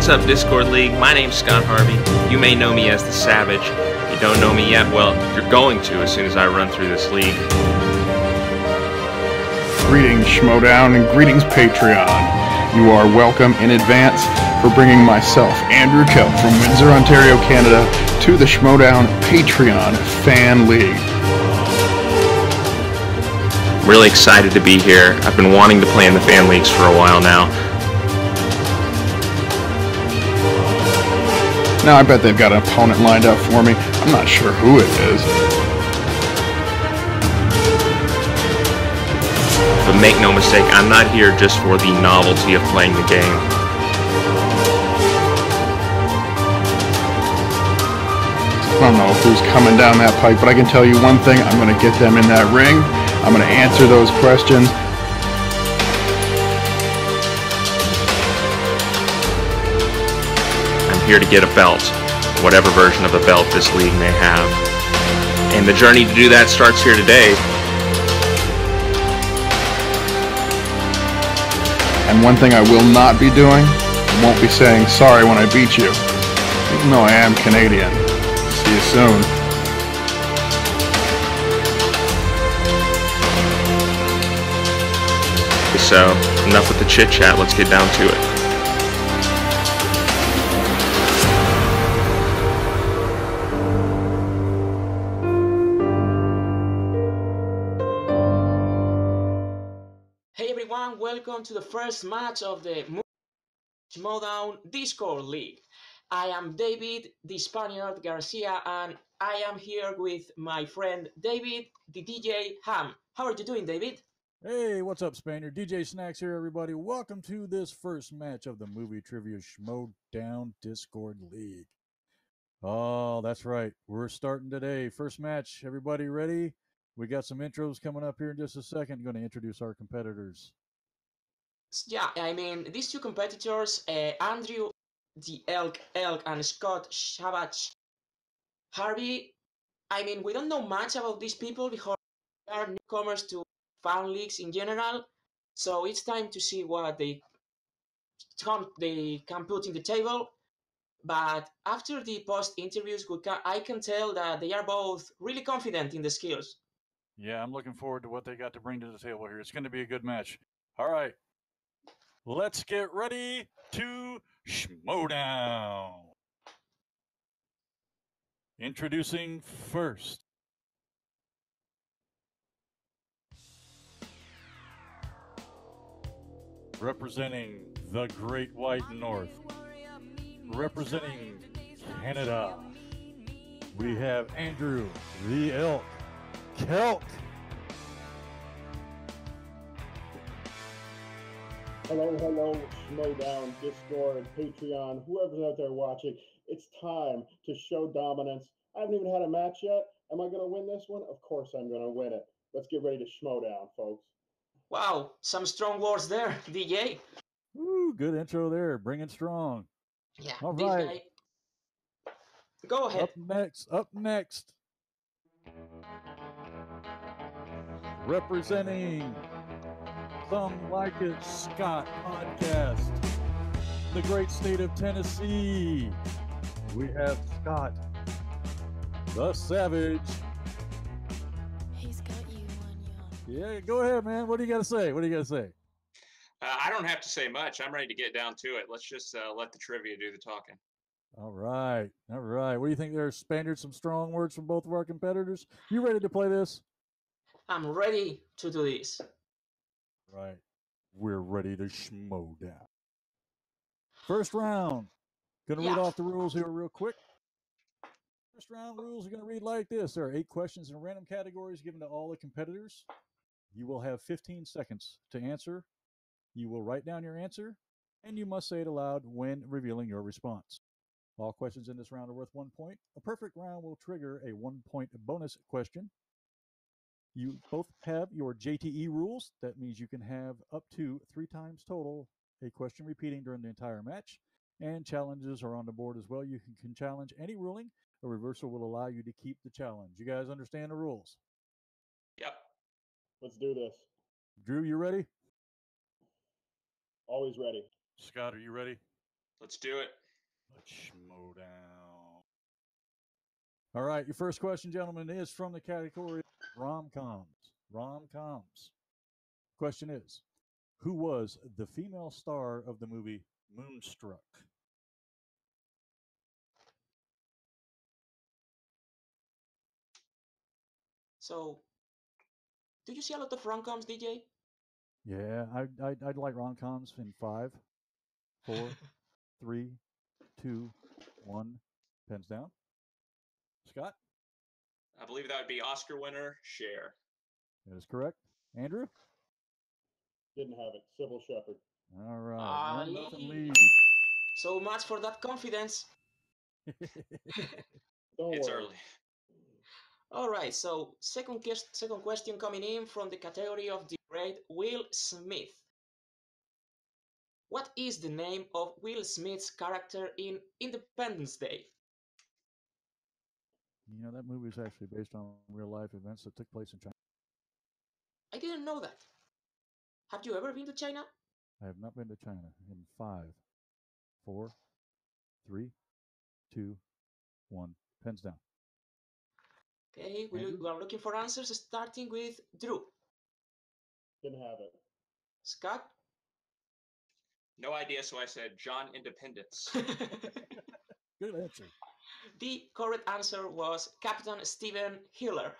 What's up, Discord League? My name's Scott Harvey. You may know me as the Savage. If you don't know me yet, well, you're going to as soon as I run through this league. Greetings, Schmodown, and greetings, Patreon. You are welcome in advance for bringing myself, Andrew Kelk, from Windsor, Ontario, Canada, to the Schmodown Patreon Fan League. I'm really excited to be here. I've been wanting to play in the fan leagues for a while now. Now I bet they've got an opponent lined up for me. I'm not sure who it is. But make no mistake, I'm not here just for the novelty of playing the game. I don't know who's coming down that pike, but I can tell you one thing. I'm going to get them in that ring. I'm going to answer those questions. Here to get a belt, whatever version of a belt this league may have. And the journey to do that starts here today. And one thing I will not be doing, I won't be saying sorry when I beat you, even though I am Canadian. See you soon. So, enough with the chit chat, let's get down to it. Welcome to the first match of the Schmodown Discord League. I am David, the Spaniard Garcia, and I am here with my friend David, the DJ Ham. How are you doing, David? Hey, what's up, Spaniard? DJ Snacks here, everybody. Welcome to this first match of the Movie Trivia Schmodown Discord League. Oh, that's right. We're starting today. First match. Everybody ready? We got some intros coming up here in just a second. I'm going to introduce our competitors. Yeah, I mean, these two competitors, Andrew the Elk, and Scott Savage Harvey, I mean, we don't know much about these people because they are newcomers to fan leagues in general, so it's time to see what they can put in the table. But after the post interviews, I can tell that they are both really confident in the skills. Yeah, I'm looking forward to what they got to bring to the table here. It's going to be a good match. All right. Let's get ready to Schmodown. Introducing first. Representing the Great White North. Representing Canada. We have Andrew the Elk. Kelk. Hello, Schmodown, Discord, Patreon, whoever's out there watching. It's time to show dominance. I haven't even had a match yet. Am I going to win this one? Of course I'm going to win it. Let's get ready to Schmodown, folks. Wow, some strong words there, DJ. Ooh, good intro there. Bringing strong. Yeah, all this right. Guy... Go ahead. Up next. Representing Some Like It Scott podcast, the great state of Tennessee, we have Scott, the Savage. He's got you on your... Yeah, go ahead, man. What do you got to say? I don't have to say much. I'm ready to get down to it. Let's just let the trivia do the talking. All right. What do you think there, Spaniard? Some strong words from both of our competitors. You ready to play this? I'm ready to do this. Right. We're ready to Schmodown. First round. Gonna read off the rules here real quick. First round rules are going to read like this. There are 8 questions in random categories given to all the competitors. You will have 15 seconds to answer. You will write down your answer, and you must say it aloud when revealing your response. All questions in this round are worth 1 point. A perfect round will trigger a 1-point bonus question. You both have your JTE rules. That means you can have up to 3 times total a question repeating during the entire match. And challenges are on the board as well. You can challenge any ruling. A reversal will allow you to keep the challenge. You guys understand the rules? Yep. Let's do this. Drew, you ready? Always ready. Scott, are you ready? Let's do it. Let's schmo down. All right, your first question, gentlemen, is from the category rom-coms. Rom-coms. Question is, who was the female star of the movie Moonstruck? So, do you see a lot of rom-coms, DJ? Yeah, I'd like rom-coms in 5, 4, 3, 2, 1. Pens down. Scott? I believe that would be Oscar winner Cher. That is correct. Andrew? Didn't have it. Sybil Shepherd. All right. 1-0 lead. So much for that confidence. It's early. All right, so second question coming in from the category of the great Will Smith. What is the name of Will Smith's character in Independence Day? You know, that movie is actually based on real life events that took place in China. I didn't know that. Have you ever been to China? I have not been to China. In 5, 4, 3, 2, 1. Pens down. Okay, we are looking for answers starting with Drew. Didn't have it. Scott? No idea, so I said John Independence. Good answer. The correct answer was Captain Steven Hiller.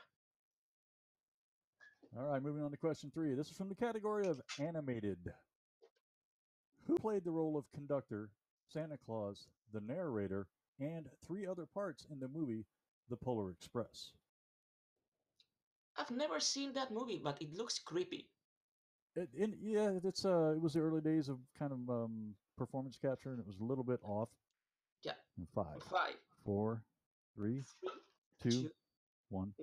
All right, moving on to question 3. This is from the category of animated. Who played the role of conductor, Santa Claus, the narrator, and 3 other parts in the movie The Polar Express? I've never seen that movie, but it looks creepy. It was the early days of kind of performance capture, and it was a little bit off. Yeah. In 5, 4, 3, 2, 1.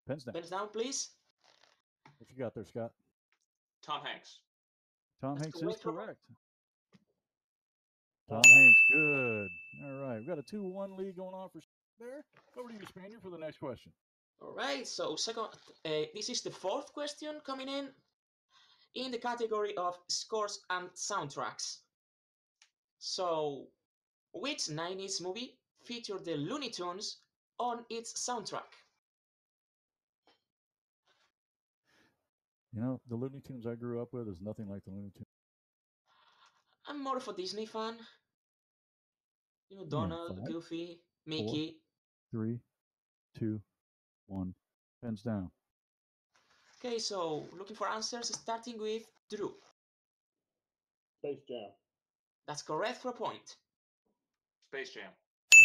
Pens down. Pens down, please. What you got there, Scott? Tom Hanks. Tom That's Hanks is correct. Tom Hanks, good. All right, we've got a 2-1 lead going on for there. Over to you, Spaniard, for the next question. All right, so this is the fourth question coming in the category of scores and soundtracks. So, which 90s movie featured the Looney Tunes on its soundtrack? You know, the Looney Tunes I grew up with is nothing like the Looney Tunes. I'm more of a Disney fan. You know, Donald, 5, Goofy, Mickey. 4, 3, 2, 1. Pens down. Okay, so looking for answers starting with Drew. Space Jam. That's correct for a point. Space Jam.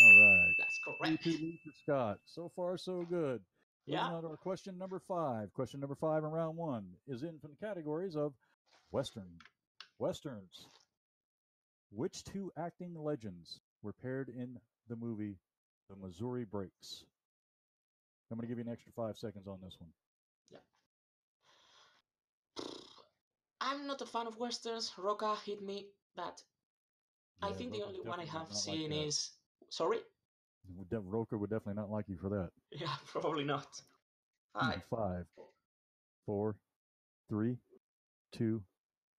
All right. That's correct. 3-2 for Scott. So far, so good. Yeah. Moving on to our question number 5. Question number 5 in round 1 is in from the categories of Westerns. Which 2 acting legends were paired in the movie The Missouri Breaks? I'm going to give you an extra 5 seconds on this one. Yeah. I'm not a fan of Westerns. Roca hit me, but I think the only one I have seen is... Sorry? Roca would definitely not like you for that. Yeah, probably not. 5. 5, 4, 3, 2,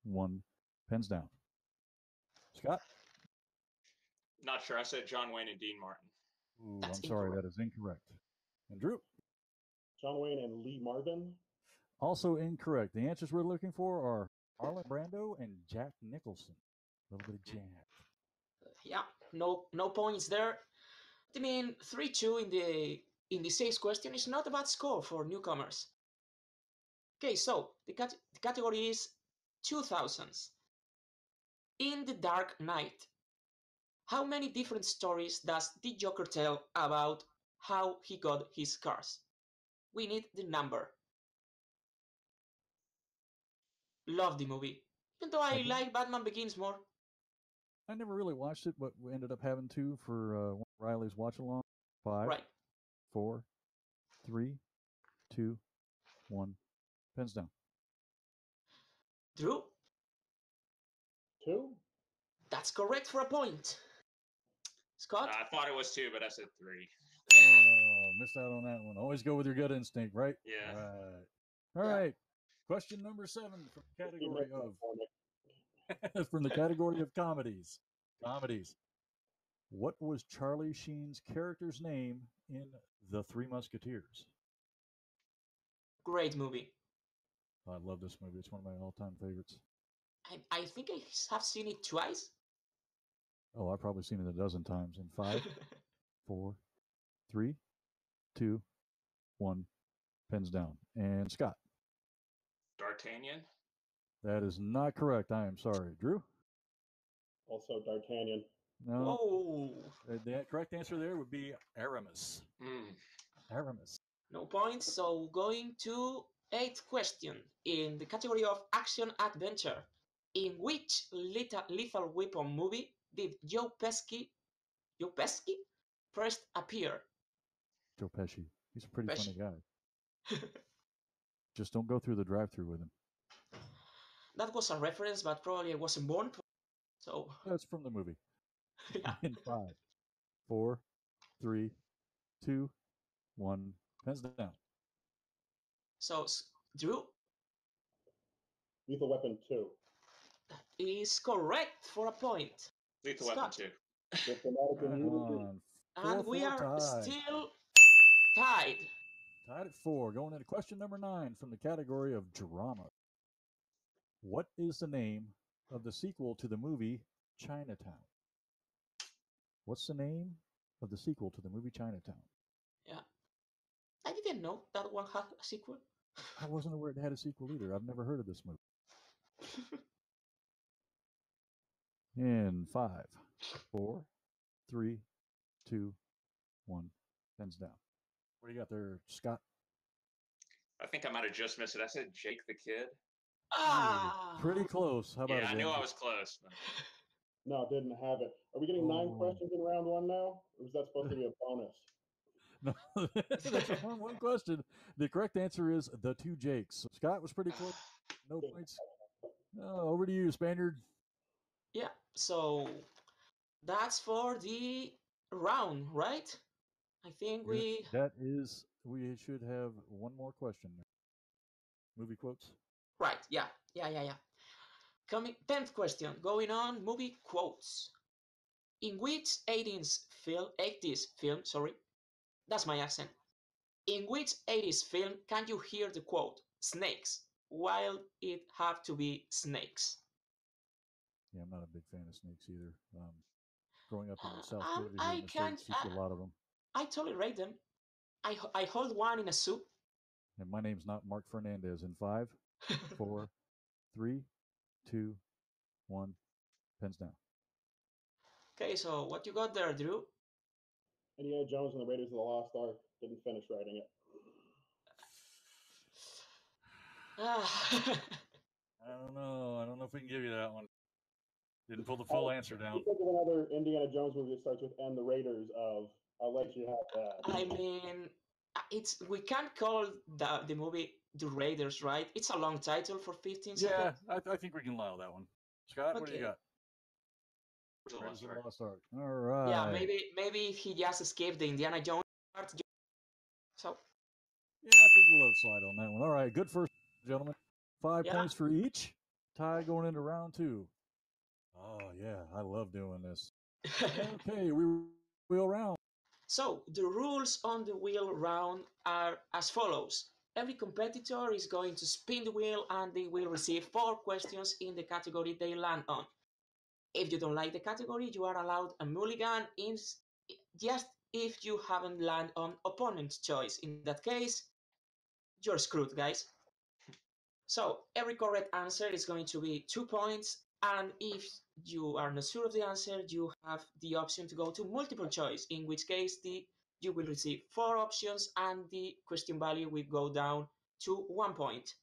1. Pens down. Scott? Not sure. I said John Wayne and Dean Martin. Ooh, I'm sorry, that is incorrect. And Drew? John Wayne and Lee Marvin. Also incorrect. The answers we're looking for are Marlon Brando and Jack Nicholson. A little bit of Jack. Yeah, no points there. I mean, 3-2 in the sixth question is not a bad score for newcomers. Okay, so the category is 2000s. In The Dark Knight, how many different stories does the Joker tell about how he got his scars? We need the number. Love the movie. Even though I like Batman Begins more. I never really watched it, but we ended up having to for Riley's watch along. 5, 4, 3, 2, 1. Pens down. Drew? 2? That's correct for a point. Scott? I thought it was 2, but I said 3. Oh, missed out on that one. Always go with your gut instinct, right? Yeah. All right. Question number 7 from the category of from the category of comedies. Comedies. What was Charlie Sheen's character's name in The Three Musketeers? Great movie. I love this movie. It's one of my all-time favorites. I think I have seen it twice. Oh, I've probably seen it a dozen times. In 5, 4, 3, 2, 1. Pens down. And Scott. D'Artagnan. That is not correct. I am sorry. Drew? Also D'Artagnan. No. Whoa. The correct answer there would be Aramis. Aramis. No points. So going to 8th question in the category of action adventure. In which Lethal Weapon movie did Joe Pesci first appear? Joe Pesci. He's a pretty Pesci. funny guy. Just don't go through the drive-thru with him. That was a reference, but probably I wasn't born. So that's from the movie. Yeah. In 5, 4, 3, 2, 1. Pens down. So Drew? Lethal Weapon 2. That is correct for a point. Lethal Scott. Weapon 2. And we are tie. still tied. Tied at 4. Going into question number 9 from the category of drama. What is the name of the sequel to the movie Chinatown? What's the name of the sequel to the movie Chinatown? Yeah. I didn't know that one had a sequel. I wasn't aware it had a sequel either. I've never heard of this movie. In 5, 4, 3, 2, 1. Pens down. What do you got there, Scott? I think I might have just missed it. I said Jake the Kid. Pretty close. How about it? I knew I was close. No, didn't have it. Are we getting 9 questions in round 1 now? Or is that supposed to be a bonus? No, that's one question. The correct answer is the 2 Jakes. Scott was pretty close. No points. Over to you, Spaniard. Yeah, so that's for the round, right? I think we should have one more question. Movie quotes? Right, yeah. Coming 10th question, going on movie quotes. In which 80s film, that's my accent. In which 80s film can you hear the quote, snakes, while it have to be snakes? Yeah, I'm not a big fan of snakes either. Growing up in South Florida I here in the States, you see a lot of them. I tolerate them. I hold one in a soup. And my name's not Mark Fernandez. In 5, 4, 3, 2, 1. Pens down. Okay, so what you got there, Drew? Indiana Jones and the Raiders of the Lost Ark. Didn't finish writing it. I don't know. I don't know if we can give you that one. Didn't pull the full answer down. Think of another Indiana Jones movie that starts with "and the Raiders" of. I'll let you have that. I mean, we can't call the movie The Raiders, right? It's a long title for 15 seconds. Yeah, I think we can allow that one. Scott, what do you got? Raiders of the Lost Ark. All right. Yeah, maybe he just escaped the Indiana Jones part. So. Yeah, I think we'll let it slide on that one. All right, good first, gentlemen. 5 points for each. Tie going into round 2. Oh, yeah, I love doing this. Okay, wheel round. So, the rules on the wheel round are as follows. Every competitor is going to spin the wheel and they will receive 4 questions in the category they land on. If you don't like the category, you are allowed a mulligan just if you haven't landed on opponent's choice. In that case, you're screwed, guys. So every correct answer is going to be 2 points, and if you are not sure of the answer, you have the option to go to multiple choice, in which case you will receive 4 options and the question value will go down to 1 point.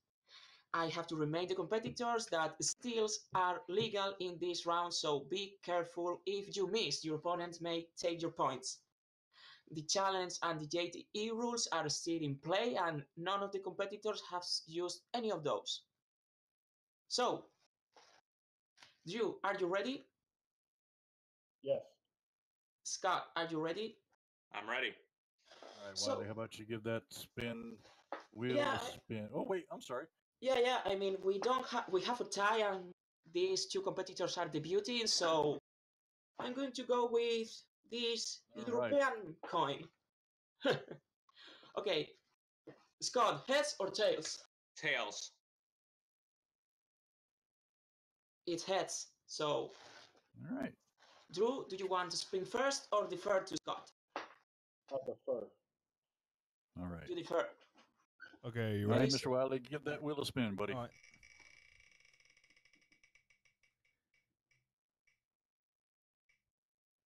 I have to remind the competitors that steals are legal in this round, so be careful. If you miss, your opponent may take your points. The challenge and the JTE rules are still in play, and none of the competitors have used any of those. So, Drew, are you ready? Yes. Scott, are you ready? I'm ready. All right, Wiley, how about you give that wheel a spin? Oh, wait, I'm sorry. Yeah. I mean, we have a tie, and these 2 competitors are debuting, so I'm going to go with this European coin. Okay, Scott, heads or tails? Tails. It's heads. So, All right. Drew, do you want to spin first or defer to Scott? I defer. All right. You defer. Okay, you All right, ready? Mr. Wiley, give that wheel a spin, buddy. All right.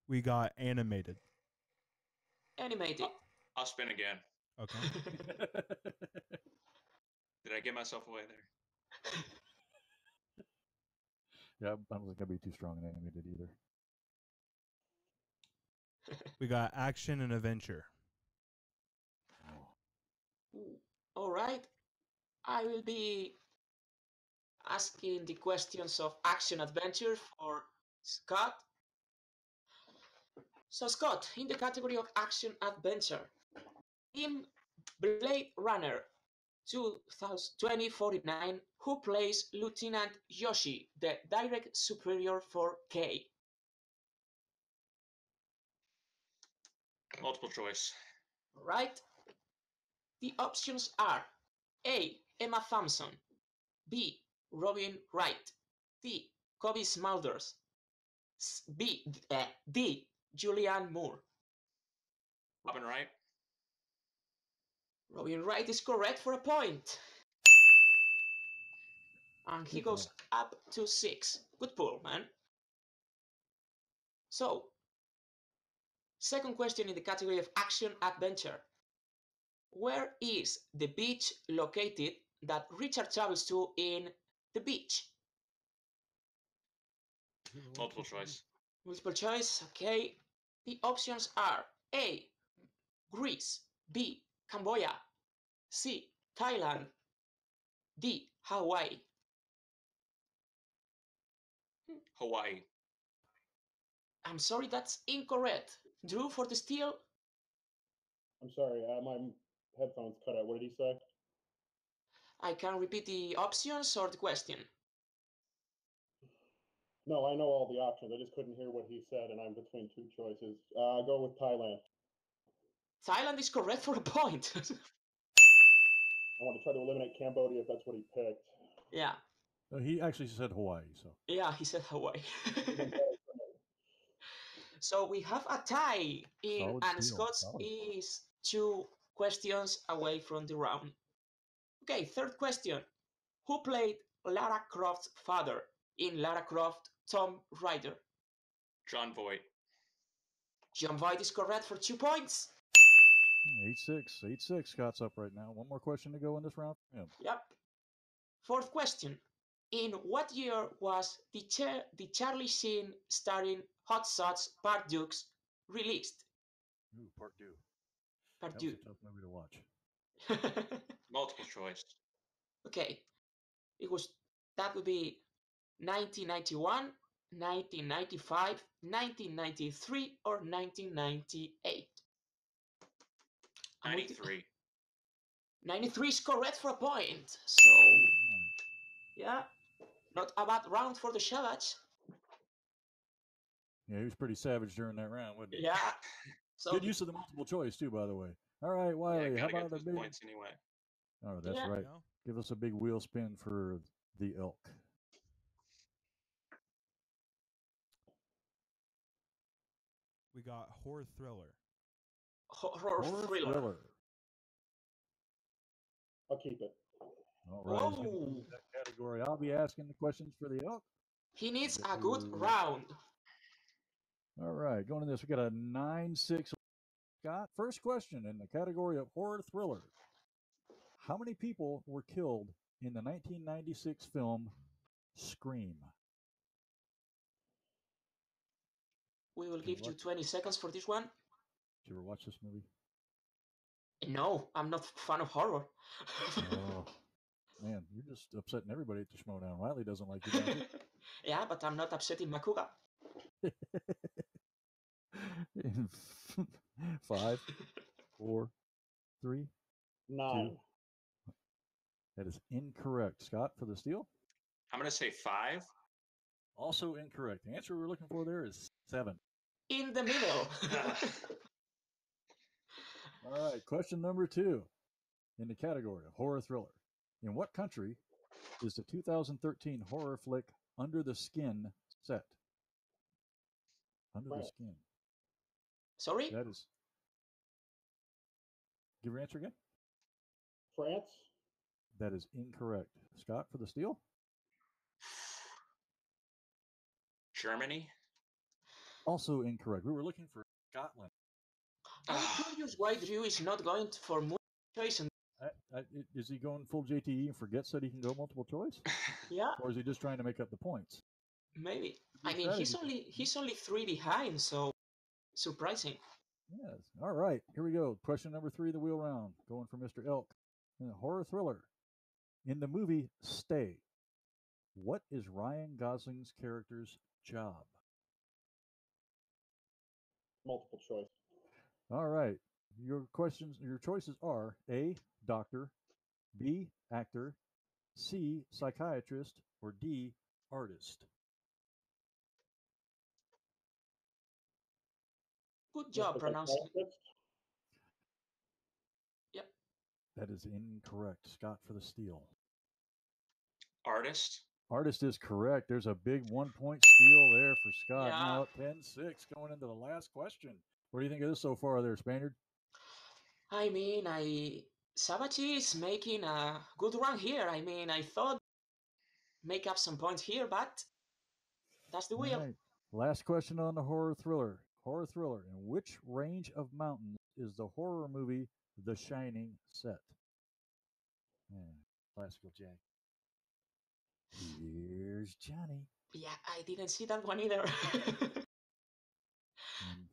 We got animated. Animated. I'll spin again. Okay. Did I get myself away there? Yeah, I don't think I'd be too strong in animated either. We got action and adventure. All right. I will be asking the questions of action adventure for Scott. So, Scott, in the category of action adventure, in Blade Runner 2049, who plays Lieutenant Yoshi, the direct superior for K? Multiple choice. Right? The options are A. Emma Thompson, B. Robin Wright, C. Kobe Smulders, D. Julianne Moore. Robin Wright. Robin Wright is correct for a point. And he goes up to 6. Good pull, man. So, second question in the category of action adventure. Where is the beach located that Richard travels to in The Beach? Multiple choice. Multiple choice, okay. The options are A. Greece, B. Cambodia, C. Thailand, D. Hawaii. Hawaii. I'm sorry, that's incorrect. Drew for the steal? I'm sorry, my headphones cut out. What did he say? I can repeat the options or the question. No, I know all the options. I just couldn't hear what he said, and I'm between two choices. Go with Thailand. Thailand is correct for a point. I want to try to eliminate Cambodia if that's what he picked. Yeah. He actually said Hawaii, so. Yeah, he said Hawaii. So we have a tie in, and Scott is 2 questions away from the round. Okay, third question. Who played Lara Croft's father in Lara Croft Tomb Raider? John Voight. John Voight is correct for 2 points. 8-6. 8-6. Scott's up right now. One more question to go in this round for him. Yep. Fourth question. In what year was the Charlie Sheen starring Hot Shots Part Dukes released? Ooh, Part 2. Part That 2. was a tough movie to watch. Multiple choice. Okay. That would be 1991, 1995, 1993, or 1998. 93. 93 is correct for a point. So, yeah, not a bad round for the Savage. Yeah, he was pretty savage during that round, wasn't he? Yeah. So good use of the multiple choice too, by the way. All right, Wiley, Yeah, how gotta about get a those big points anyway. Oh, that's Yeah. right. Give us a big wheel spin for the elk. We got horror thriller. Horror thriller. I'll keep it. All right, he's gonna keep that category. I'll be asking the questions for the elk. He needs a good round. All right, going to this, we got a 9-6. Scott, first question in the category of horror thriller. How many people were killed in the 1996 film Scream? We will give you 20 seconds for this one. Did you ever watch this movie? No, I'm not a fan of horror. Oh, man, you're just upsetting everybody at the Schmodown. Wiley doesn't like you. Yeah, but I'm not upsetting Makuga. In 5, 4, 3, 9. 2. That is incorrect. Scott, for the steal? I'm going to say 5. Also incorrect. The answer we're looking for there is 7. In the middle. All right, question number 2 in the category of horror thriller. In what country is the 2013 horror flick Under the Skin set? Under the Skin. Sorry? That is. Give your answer again. France? That is incorrect. Scott for the steal? Germany? Also incorrect. We were looking for Scotland. I'm curious why Drew is not going for multiple choice. Is he going full JTE and forgets that he can go multiple choice? Yeah. Or is he just trying to make up the points? Maybe. I mean, he's only 3 behind, so surprising. Yes. All right. Here we go. Question number 3, the wheel round. Going for Mr. Elk. Horror thriller. In the movie Stay, what is Ryan Gosling's character's job? Multiple choice. All right. Your choices are A, doctor, B, actor, C, psychiatrist, or D, artist. Good job pronouncing. Yep. That is incorrect. Scott for the steal. Artist? Artist is correct. There's a big 1-point steal there for Scott. Yeah. Now 10-6 going into the last question. What do you think of this so far there, Spaniard? I mean, Savage is making a good run here. I mean, I thought make up some points here, but that's the wheel. Right. Last question on the horror thriller. Horror thriller. In which range of mountains is the horror movie The Shining set? Classical Jack. Here's Johnny. Yeah, I didn't see that one either. And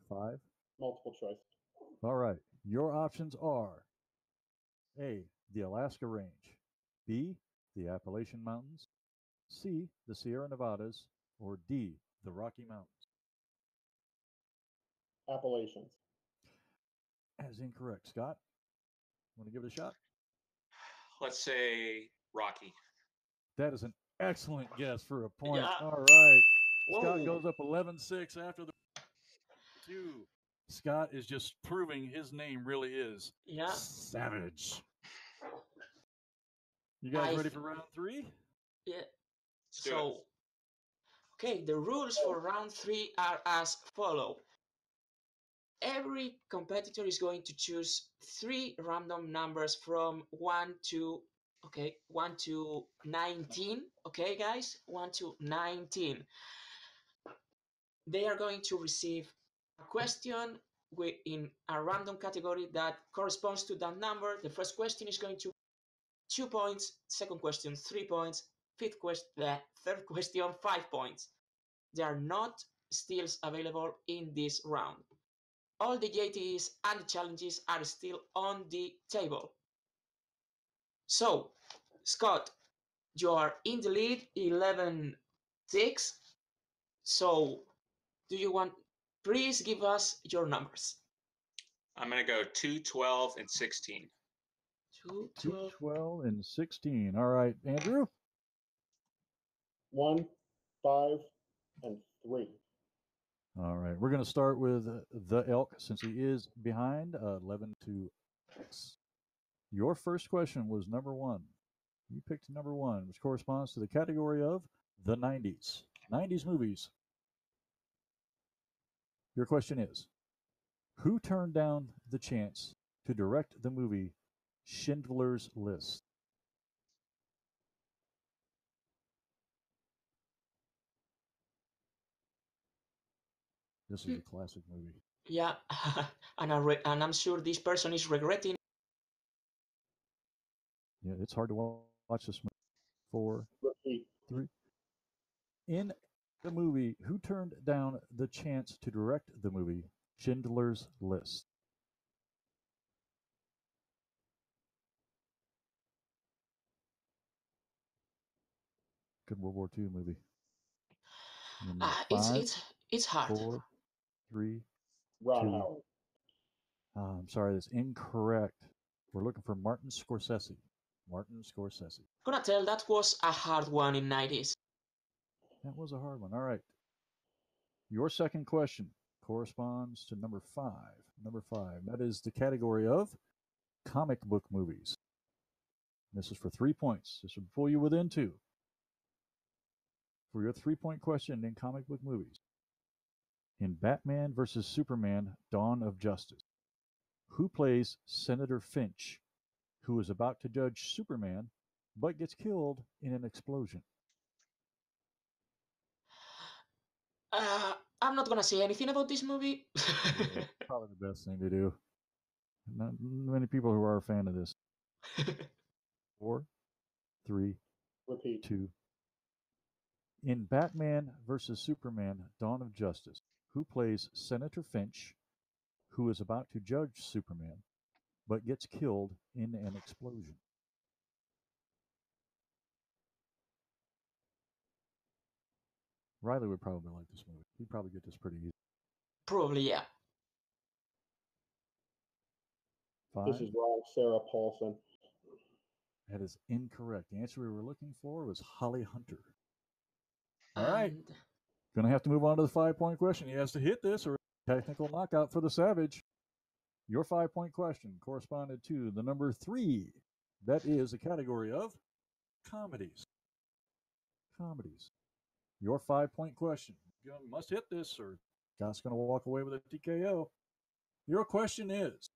5. Multiple choice. All right. Your options are A, the Alaska Range, B, the Appalachian Mountains, C, the Sierra Nevadas, or D, the Rocky Mountains. Appalachians. That is incorrect. Scott, want to give it a shot? Let's say Rocky. That is an excellent guess for a point. Yeah. All right. Whoa. Scott goes up 11-6 after the 2. Scott is just proving his name really is Savage. You guys ready for round 3? Yeah. So, okay, the rules for round 3 are as follow. Every competitor is going to choose 3 random numbers from 1 to 19. Okay, guys, 1 to 19. They are going to receive a question in a random category that corresponds to that number. The first question is going to 2 points, second question 3 points, third question 5 points. There are not steals available in this round. All the JTEs and the challenges are still on the table. So, Scott, you are in the lead, 11-6. So, do you want? Please give us your numbers. I'm going to go 2, 12, and 16. 2, 12, and 16. All right, Andrew? 1, 5, and 3. All right, we're going to start with the Elk since he is behind 11-6. Your first question was number 1. You picked number 1, which corresponds to the category of the 90s. 90s movies. Your question is, who turned down the chance to direct the movie Schindler's List? This is a classic movie. Yeah, and I'm sure this person is regretting. Yeah, it's hard to watch this movie. 4, 3. In the movie, who turned down the chance to direct the movie Schindler's List? Good World War II movie. It's hard. 4, 3, Ron 2. Howard. I'm sorry, that's incorrect. We're looking for Martin Scorsese. Martin Scorsese. Gonna tell that was a hard one in 90s. That was a hard one. All right. Your second question corresponds to number 5. Number 5. That is the category of comic book movies. This is for 3 points. This would pull you within 2. For your 3-point question in comic book movies. In Batman vs. Superman Dawn of Justice, who plays Senator Finch, who is about to judge Superman but gets killed in an explosion? I'm not gonna say anything about this movie. Yeah, probably the best thing to do. Not many people who are a fan of this. 4, 3, Repeat. 2. In Batman vs. Superman Dawn of Justice, who plays Senator Finch, who is about to judge Superman but gets killed in an explosion? Riley would probably like this movie. He'd probably get this pretty easy. Probably, yeah. 5. This is wrong. Sarah Paulson. That is incorrect. The answer we were looking for was Holly Hunter. All right. Going to have to move on to the 5-point question. He has to hit this or technical knockout for the Savage. Your 5-point question corresponded to the number 3. That is a category of comedies. Comedies. Your 5-point question. You must hit this or Scott's going to walk away with a TKO. Your question is,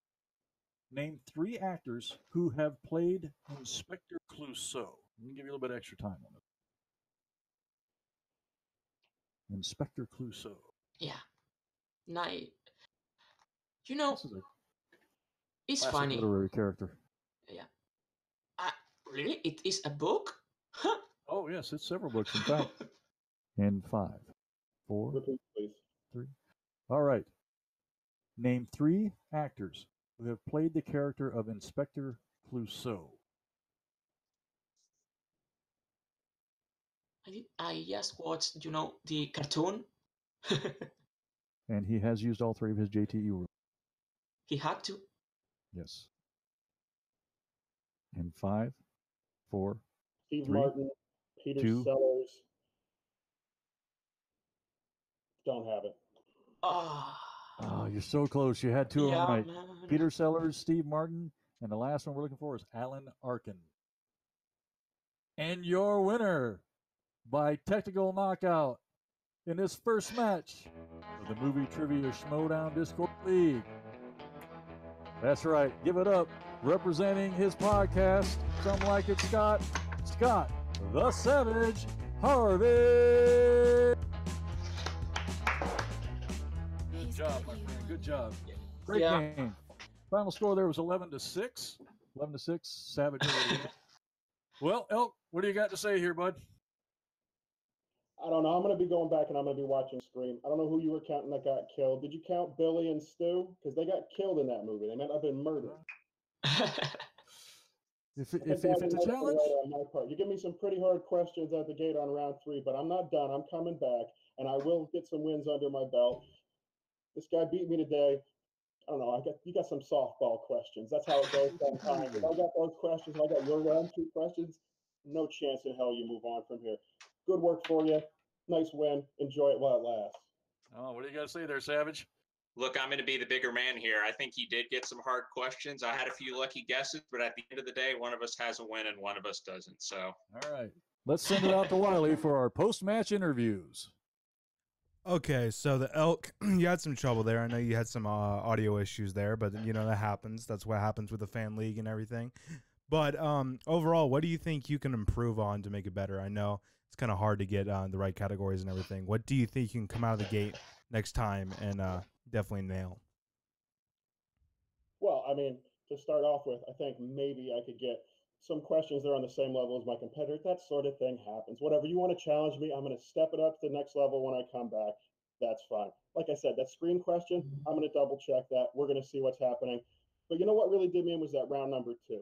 name 3 actors who have played Inspector Clouseau. Let me give you a little bit extra time on it. Inspector Clouseau. Yeah. Nice. You know, This is a it's classic funny. literary character. Yeah. Really? It is a book? Huh. Oh, yes, it's several books, in fact. In 5, 4, Repeat, please. 3. All right. Name 3 actors who have played the character of Inspector Clouseau. I just watched, the cartoon. And he has used all 3 of his JTE rules. He had to. Yes. In 5, 4, Steve 3, Martin, Peter 2. Sellers. Don't have it. Oh, you're so close. You had 2 of them right. Man. Peter Sellers, Steve Martin, and the last one we're looking for is Alan Arkin. And your winner by technical knockout in this first match of the Movie Trivia Schmodown Discord League. That's right. Give it up. Representing his podcast, Some Like It Scott, the Savage Harvey. Good job, my friend. Good job. Great game. Final score there was 11-6. 11-6. Savage. Well, Elk, what do you got to say here, bud? I don't know. I'm going to be going back and I'm going to be watching Scream. I don't know who you were counting that got killed. Did you count Billy and Stu? Because they got killed in that movie. They might have been murdered. If it's a challenge. On my part. You give me some pretty hard questions at the gate on round 3, but I'm not done. I'm coming back, and I will get some wins under my belt. This guy beat me today. I don't know. You got some softball questions. That's how it goes sometimes. If I got those questions, if I got your round 2 questions, no chance in hell you move on from here. Good work for you. Nice win. Enjoy it while it lasts. Oh, what do you got to say there, Savage? Look, I'm going to be the bigger man here. I think he did get some hard questions. I had a few lucky guesses, but at the end of the day, one of us has a win and one of us doesn't. So, all right. Let's send it out to Wiley for our post-match interviews. Okay, so the Elk, you had some trouble there. I know you had some audio issues there, but that happens. That's what happens with the fan league and everything. But overall, what do you think you can improve on to make it better? I know it's kind of hard to get the right categories and everything. What do you think you can come out of the gate next time and definitely nail? Well, I mean, to start off with, I think maybe I could get some questions that are on the same level as my competitor. That sort of thing happens. Whatever you want to challenge me, I'm going to step it up to the next level when I come back. That's fine. Like I said, that screen question, I'm going to double check that. We're going to see what's happening. But you know what really did me in was that round number 2.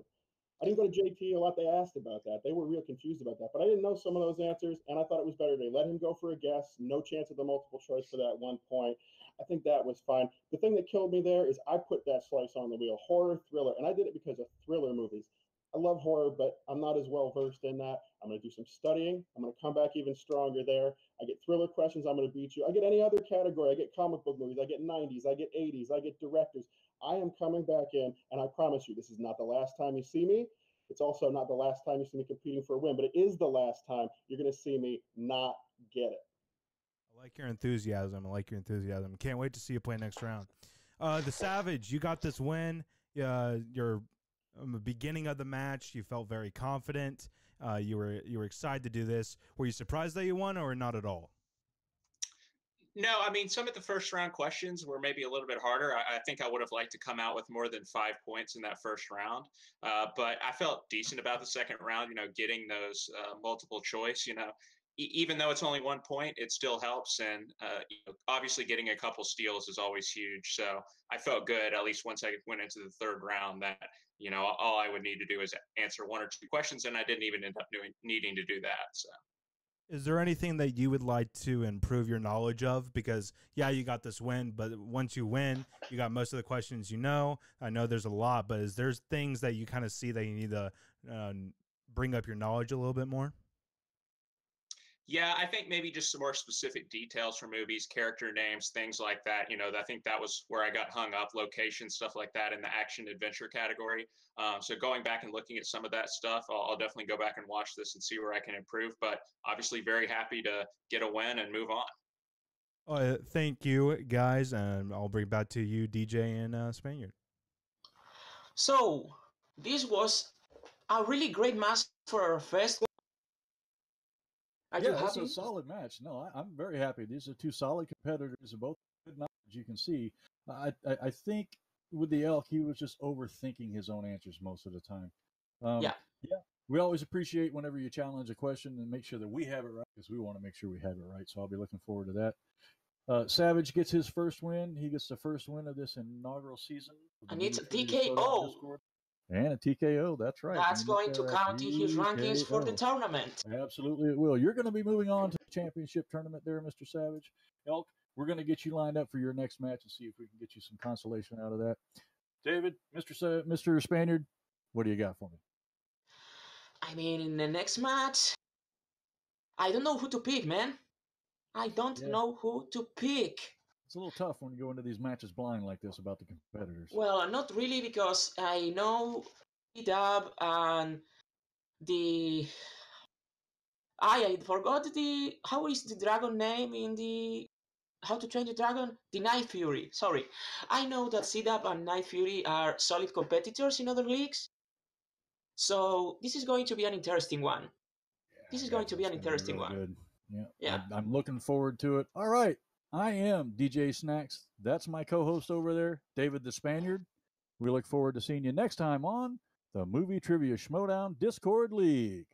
I didn't go to JT a lot. They asked about that. They were real confused about that. But I didn't know some of those answers, and I thought it was better. They let him go for a guess. No chance of the multiple choice for that 1 point. I think that was fine. The thing that killed me there is I put that slice on the wheel, horror, thriller, and I did it because of thriller movies. I love horror, but I'm not as well versed in that. I'm going to do some studying. I'm going to come back even stronger there. I get thriller questions, I'm going to beat you. I get any other category. I get comic book movies. I get 90s. I get 80s. I get directors. I am coming back in, and I promise you, this is not the last time you see me. It's also not the last time you see me competing for a win, but it is the last time you're going to see me not get it. I like your enthusiasm. I like your enthusiasm. Can't wait to see you play next round. The Savage, you got this win. You're the beginning of the match, you felt very confident. You were excited to do this. Were you surprised that you won, or not at all? No, I mean, some of the first round questions were maybe a little bit harder. I think I would have liked to come out with more than 5 points in that first round. But I felt decent about the second round, getting those multiple choice, even though it's only 1 point, it still helps. And obviously getting a couple steals is always huge. So I felt good, at least once I went into the third round, that, all I would need to do is answer 1 or 2 questions. And I didn't even end up needing to do that. So. Is there anything that you would like to improve your knowledge of? Because, yeah, you got this win, but once you win, you got most of the questions you know. I know there's a lot, but is there things that you kind of see that you need to bring up your knowledge a little bit more? Yeah, I think maybe just some more specific details for movies, character names, things like that. I think that was where I got hung up, location, stuff like that in the action adventure category. So going back and looking at some of that stuff, I'll definitely go back and watch this and see where I can improve. But obviously very happy to get a win and move on. Thank you, guys. And I'll bring it back to you, DJ and Spaniard. So this was a really great match for our first one. Are you happy? It's a solid match. No, I'm very happy. These are 2 solid competitors, both good knowledge, you can see. I think with the Elk, he was just overthinking his own answers most of the time. Yeah. We always appreciate whenever you challenge a question and make sure that we have it right, because we want to make sure we have it right. So I'll be looking forward to that. Savage gets his first win. He gets the first win of this inaugural season. And it's a TKO. And a TKO, that's right. That's going to count in his rankings for the tournament. Absolutely, it will. You're going to be moving on to the championship tournament there, Mr. Savage. Elk, we're going to get you lined up for your next match and see if we can get you some consolation out of that. David, Mr. Spaniard, what do you got for me? I mean, in the next match, I don't know who to pick, man. I don't know who to pick. It's a little tough when you go into these matches blind like this about the competitors. Well, not really, because I know Dub and I forgot how is the dragon name in the How to Train Your Dragon? The Night Fury. Sorry. I know that C-Dub and Night Fury are solid competitors in other leagues. So this is going to be an interesting one. This is going to be an interesting one. Good. Yeah. I'm looking forward to it. All right. I am DJ Snacks. That's my co-host over there, David the Spaniard. We look forward to seeing you next time on the Movie Trivia Schmodown Discord League.